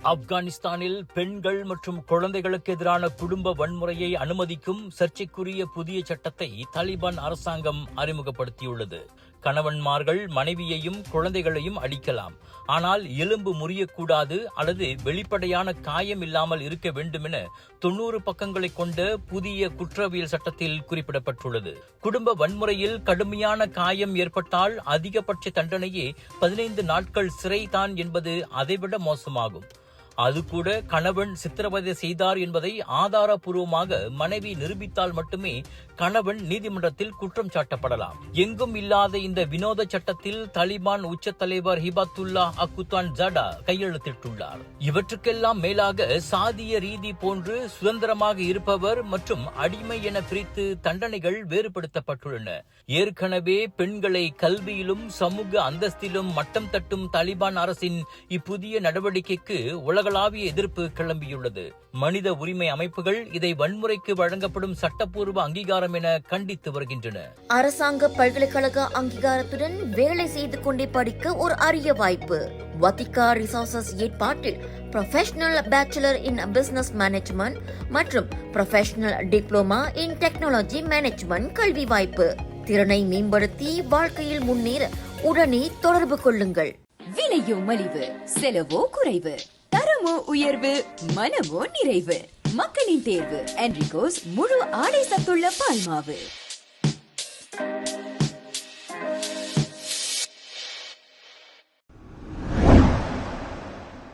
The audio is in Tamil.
ஆப்கானிஸ்தானில் பெண்கள் மற்றும் குழந்தைகளுக்கு எதிரான குடும்ப வன்முறையை அனுமதிக்கும் சர்ச்சைக்குரிய புதிய சட்டத்தை தாலிபான் அரசாங்கம் அறிமுகப்படுத்தியுள்ளது. கணவன்மார்கள் மனைவியையும் குழந்தைகளையும் அடிக்கலாம், ஆனால் எலும்பு முறியக்கூடாது அல்லது வெளிப்படையான காயம் இல்லாமல் இருக்க வேண்டும் என 90 பக்கங்களை கொண்ட புதிய குற்றவியல் சட்டத்தில் குறிப்பிடப்பட்டுள்ளது. குடும்ப வன்முறையில் கடுமையான காயம் ஏற்பட்டால் அதிகபட்ச தண்டனையே 15 நாட்கள் சிறைதான் என்பது அதைவிட மோசமாகும். அது கூட கணவன் சித்திரவதை செய்தார் என்பதை ஆதாரபூர்வமாக மனைவி நிரூபித்தால் மட்டுமே கணவன் நீதிமன்றத்தில் குற்றம் சாட்டப்படலாம். எங்கும் இல்லாத இந்த வினோத சட்டத்தில் தாலிபான் உச்ச தலைவர் ஹிபாத்துல்லா அக்குத்தான் ஜடா கையெழுத்திட்டுள்ளார். இவற்றுக்கெல்லாம் மேலாக சாதிய ரீதி போன்று சுதந்திரமாக இருப்பவர் மற்றும் அடிமை என பிரித்து தண்டனைகள் வேறுபடுத்தப்பட்டுள்ளன. ஏற்கனவே பெண்களை கல்வியிலும் சமூக அந்தஸ்திலும் மட்டம் தட்டும் தாலிபான் அரசின் இப்புதிய நடவடிக்கைக்கு உலகளாவிய எதிர்ப்பு கிளம்பியுள்ளது. மனித உரிமை அமைப்புகள் இதை வன்முறைக்கு வழங்கப்படும் சட்டப்பூர்வ அங்கீகாரம் என கண்டித்து வருகின்றன. அரசாங்க பல்கலைக்கழக அங்கீகாரத்துடன் வேலை செய்து கொண்டே படிக்க ஒரு அரிய வாய்ப்பு. வத்திகா ரிசோர்சஸ் ஏற்பாட்டில் professional bachelor in business management மற்றும் professional diploma in technology management கல்வி வாய்ப்பு. திறனை மேம்படுத்தி வாழ்க்கையில் முன்னேற உடனே தொடர்பு கொள்ளுங்கள். விலையோ மலிவு, செலவோ குறைவு, தரமோ உயர்வு, மனமோ நிறைவு. மக்களின் தேர்வு என்ரிகோஸ் முழு ஆடை சத்துள்ள பால்மாவு.